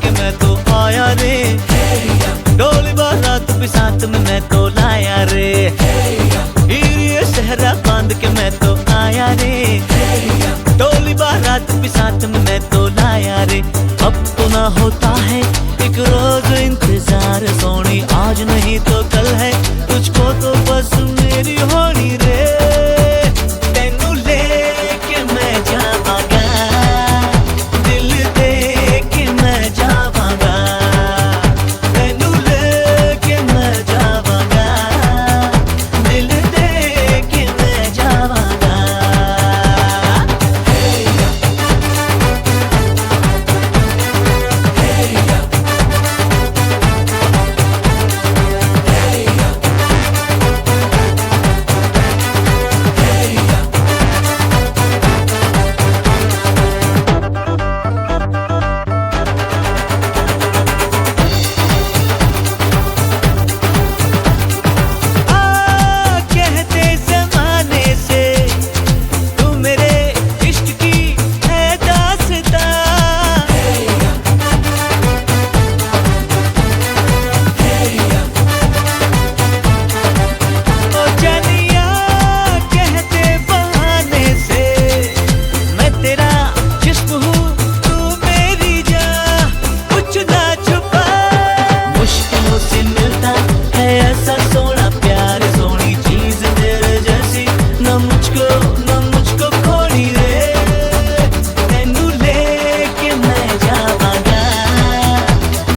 के मैं तो आया रे, डोली बारात भी साथ में मैं तो लाया रे, ये सहरा बांध के मैं तो आया रे, डोली बारात भी साथ में मैं तो लाया रे। अब तो ना होता है एक रोज इंतजार सोनी, आज नहीं तो कल है तुझको तो बस मेरी होनी रे।